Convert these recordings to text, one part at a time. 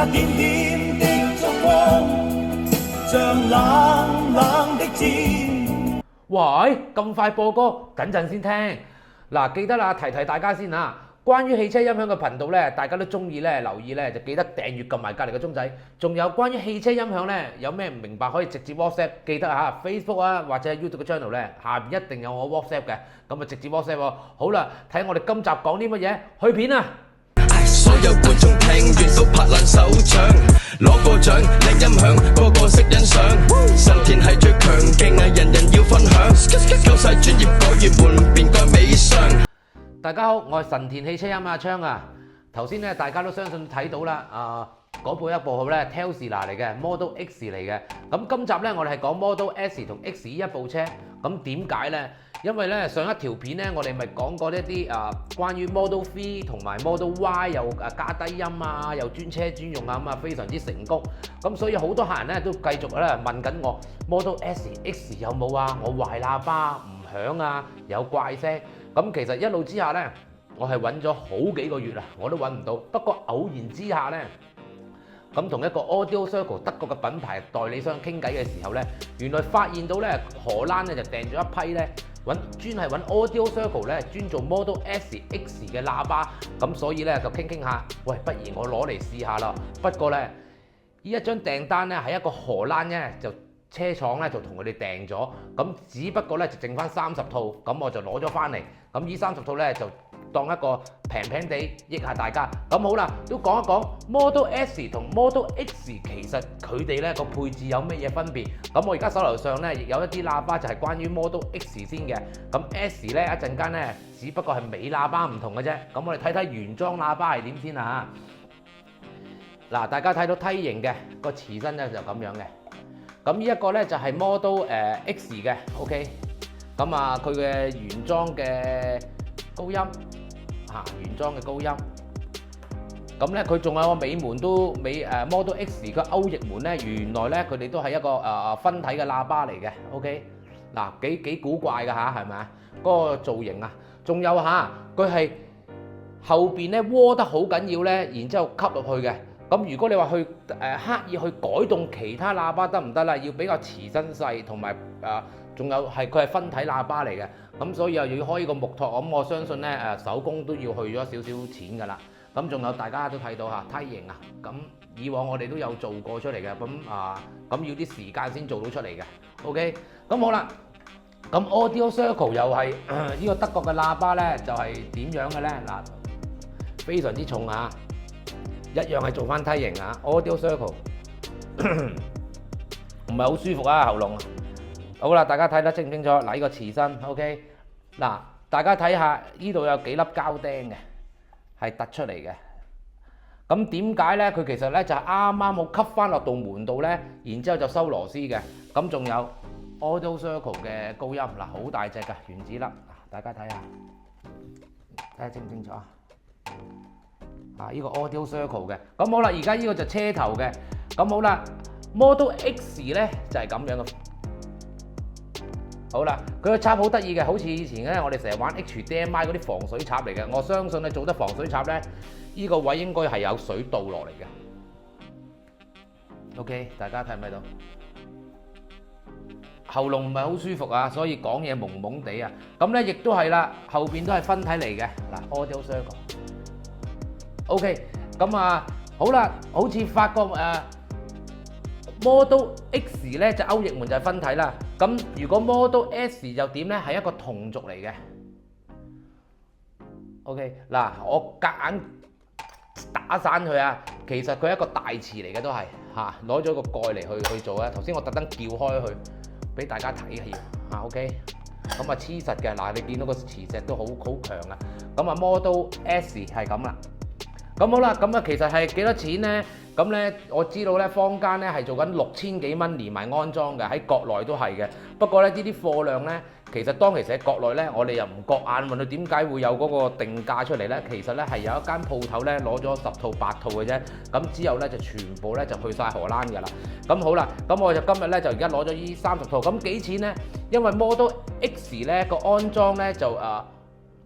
那點點的燭光，像冷冷的箭。喂，咁快播歌，等陣先聽。嗱，記得啦，提提大家先嚇。關於汽車音響嘅頻道咧，大家都中意咧留意咧，就記得訂閱撳埋隔離個鐘仔。仲有關於汽車音響咧，有咩唔明白可以直接 WhatsApp，記得嚇 Facebook 啊或者 YouTube 嘅 channel 咧，下邊一定有我 WhatsApp 嘅，咁啊直接 WhatsApp 喎。好啦，睇我哋今集講啲乜嘢，去片啊！所有觀眾聽完都拍爛手掌，攞個獎靚音響，個個識欣賞。神田係最強勁啊，人人要分享。夠晒專業改完門，變改美商。大家好，我係神田汽車音阿昌啊。頭先咧，大家都相信睇到啦，嗰部一部號咧 Tesla 嚟嘅 Model X 嚟嘅。咁今集咧，我哋係講 Model S 同 X 呢一部車。咁點解咧？因為咧上一條片咧，我哋咪講過一啲關於 Model 3同埋 Model Y 又加低音啊，又專車專用啊，咁啊非常之成功。咁所以好多客人咧都繼續咧問緊我 Model S、X 有冇啊？我壞喇叭唔響啊，有怪聲。咁其實一路之下咧，我係揾咗好幾個月啊，我都揾唔到。不過偶然之下咧，咁同一個 Audio Circle 德國嘅品牌代理商傾偈嘅時候咧，原來發現到咧荷蘭咧就訂咗一批咧專係揾 Audio Circle 咧專做 Model S、X 嘅喇叭，咁所以咧就傾下，喂，不如我攞嚟試下啦。不過咧，呢一張訂單咧係一個荷蘭咧就車廠咧就同佢哋訂咗，咁只不過咧就剩翻30套，咁我就攞咗翻嚟。咁呢30套咧就當一個平平地益下大家。咁好啦，都講一講 Model S 同 Model X 其實佢哋咧個配置有乜嘢分別。咁我而家手頭上咧亦有一啲喇叭就係關於 Model X 先嘅。咁 S 咧一陣間咧只不過係尾喇叭唔同嘅啫。咁我哋睇睇原裝喇叭係點先啊！嗱，大家睇到梯形嘅個匙身咧就咁樣嘅。咁呢一個咧就係 Model X 嘅 ，OK。咁啊，佢嘅原裝嘅高音原裝嘅高音。咁咧佢仲有個尾門都Model X 嘅歐翼門咧，原來咧佢哋都係一個分體嘅喇叭嚟嘅 ，OK。嗱，幾古怪㗎嚇，係咪啊？嗰個造型啊，仲有佢係後邊咧窩得好緊要咧，然之後吸落去嘅。咁如果你話去刻意去改動其他喇叭得唔得啦？要比較匙身細，同埋仲有佢係分體喇叭嚟嘅。咁所以又要開呢個木托，咁我相信咧手工都要去咗少少錢㗎啦。咁仲有大家都睇到梯形啊，咁以往我哋都有做過出嚟嘅，咁要啲時間先做到出嚟嘅。OK， 咁好啦，咁 Audio Circle 又係呢個德國嘅喇叭咧，就係點樣嘅咧？嗱，非常之重啊！一樣係做翻梯形啊 ，Audio Circle 唔係好舒服啊喉嚨。好啦，大家睇得清唔清楚？嗱，呢個匙身 ，OK。嗱，大家睇下呢度有幾粒膠釘嘅，係突出嚟嘅。咁點解咧？佢其實咧就係啱啱好吸翻落道門度咧，然之後就收螺絲嘅。咁仲有 Audio Circle 嘅高音，嗱，好大隻㗎原子粒，大家睇下，睇下清唔清楚啊？呢個 Audio Circle 嘅，咁好啦，而家呢個就車頭嘅，咁好啦 ，Model X 咧就係咁樣嘅，好啦，佢個插好得意嘅，好似以前咧我哋成日玩 HDMI 嗰啲防水插嚟嘅，我相信你做得防水插咧，呢個位應該係有水倒落嚟嘅。OK， 大家睇唔睇到？喉嚨唔係好舒服啊，所以講嘢懵懵地啊，咁咧亦都係啦，後邊都係分體嚟嘅，嗱 Audio Circle。OK， 咁好啦，好似發覺Model X 咧就歐翼門就係分體啦。咁如果 Model S 就點咧？係一個同軸嚟嘅。OK， 嗱，我夾硬打散佢啊，其實佢係一個大匙嚟嘅都係攞咗個蓋嚟去做啊。頭先我特登撬開佢俾大家睇下OK， 咁黐實嘅嗱，你見到個磁石都好強啊。咁Model S 係咁啦。咁好啦，咁其實係幾多錢呢？咁咧我知道咧，坊間咧係做緊6000幾蚊連埋安裝嘅，喺國內都係嘅。不過咧呢啲貨量咧，其實當其時喺國內咧，我哋又唔覺眼問佢點解會有嗰個定價出嚟咧。其實咧係有一間鋪頭咧攞咗10套8套嘅啫。咁之後咧就全部咧就去晒荷蘭㗎啦。咁好啦，咁我就今日咧就而家攞咗呢30套。咁幾錢咧？因為 Model X 咧個安裝咧就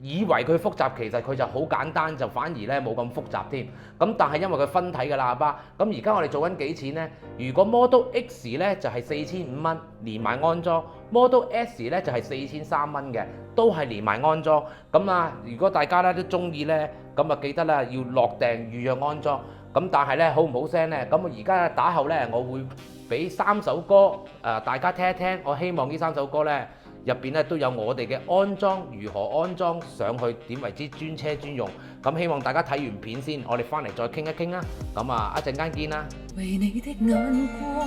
以為佢複雜，其實佢就好簡單，就反而咧冇咁複雜添。咁但係因為佢分體嘅喇叭，咁而家我哋做緊幾錢呢？如果 Model X 咧就係4500蚊，連埋安裝；Model S 咧就係4300蚊嘅，都係連埋安裝。咁啊，如果大家咧都中意咧，咁啊記得啦，要落訂預約安裝。咁但係咧好唔好聲咧？咁我而家打後咧，我會俾3首歌大家聽一聽。我希望呢3首歌咧，入邊咧都有我哋嘅安裝，如何安裝上去，點為之專車專用。咁希望大家睇完片先，我哋翻嚟再傾一傾啦。咁啊，一陣間見啦。為你的眼光，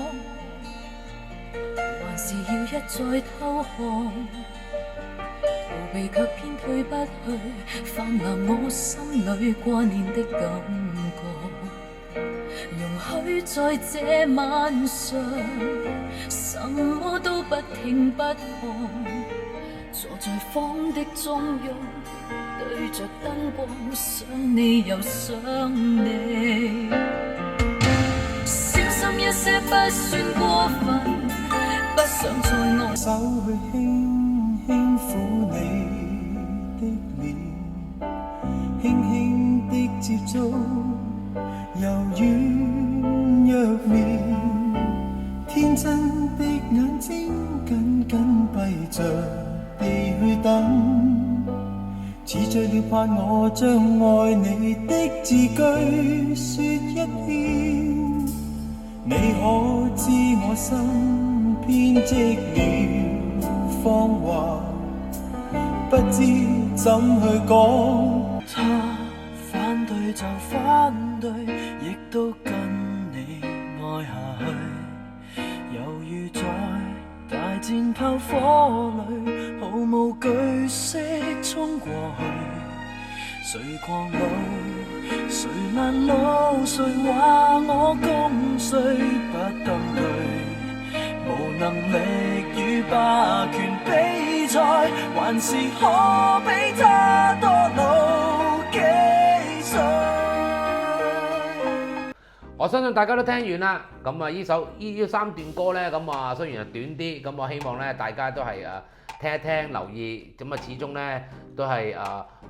還是要一再偷看，逃避卻偏退不去，泛濫我心裏掛念的感覺。容許在這晚上，什麼都不聽不看，坐在房的中央，對着燈光，想你又想你。小心一些不算過分，不想再愛。手去輕輕撫你的臉，輕輕的接觸，柔軟若棉，天真的眼睛緊緊閉着地去等，似醉了盼我將愛你的字句說一遍。你可知我心編織了謊話，不知怎去講。他反對就反對，亦都跟你愛下去，猶如在大戰炮火裏，毫無懼色衝過去。誰狂怒，誰攔路，誰話我共誰不登對，無能力與霸權比賽，還是可比他多老幾歲。我相信大家都聽完啦，咁啊呢3段歌呢，咁啊雖然係短啲，咁我希望呢大家都係聽一聽留意，咁啊始終呢都係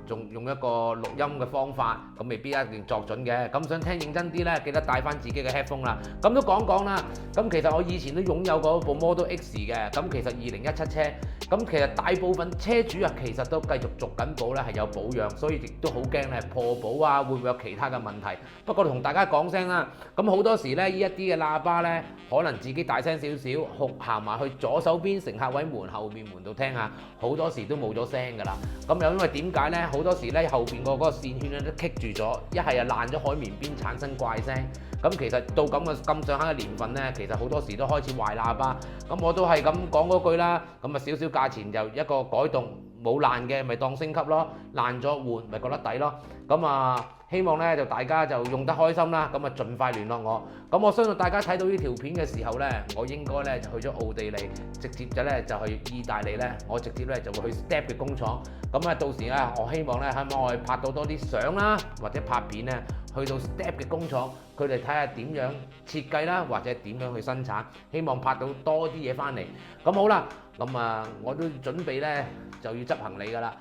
仲用一個錄音嘅方法，咁未必一定作準嘅。咁想聽認真啲呢，記得帶翻自己嘅 headphone 啦。咁都講啦，咁其實我以前都擁有過一部 Model X 嘅，咁其實2017車，咁其實大部分車主啊，其實都繼續續緊保呢，係有保養，所以亦都好驚呢破保啊，會唔會有其他嘅問題？不過同大家講聲啦，咁好多時呢，呢一啲嘅喇叭呢，可能自己大聲少少，行埋去左手邊乘客位門後面門度聽下，好多時都冇咗聲㗎啦。咁又因為點解呢？好多時咧後邊個嗰個線圈咧都棘住咗，一係爛咗海綿邊產生怪聲。咁其實到咁上下嘅年份呢，其實好多時都開始壞喇叭。咁我都係咁講嗰句啦。咁啊少少價錢就一個改動，冇爛嘅咪當升級咯，爛咗換咪覺得抵咯。咁啊希望呢就大家就用得開心啦。咁啊盡快聯絡我。咁我相信大家睇到呢條片嘅時候呢，我應該呢就去咗奧地利，直接就去意大利呢，我直接呢就會去 Step 嘅工廠。咁啊到時咧，我希望呢，喺我拍到多啲相啦，或者拍片呢，去到 Step 嘅工廠，佢哋睇下點樣設計啦，或者點樣去生產，希望拍到多啲嘢翻嚟。咁好啦，咁啊我都準備呢，就要執行李㗎啦。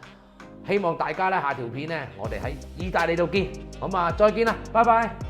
希望大家呢，下條片呢，我哋喺意大利度見。咁啊再見啦，拜拜。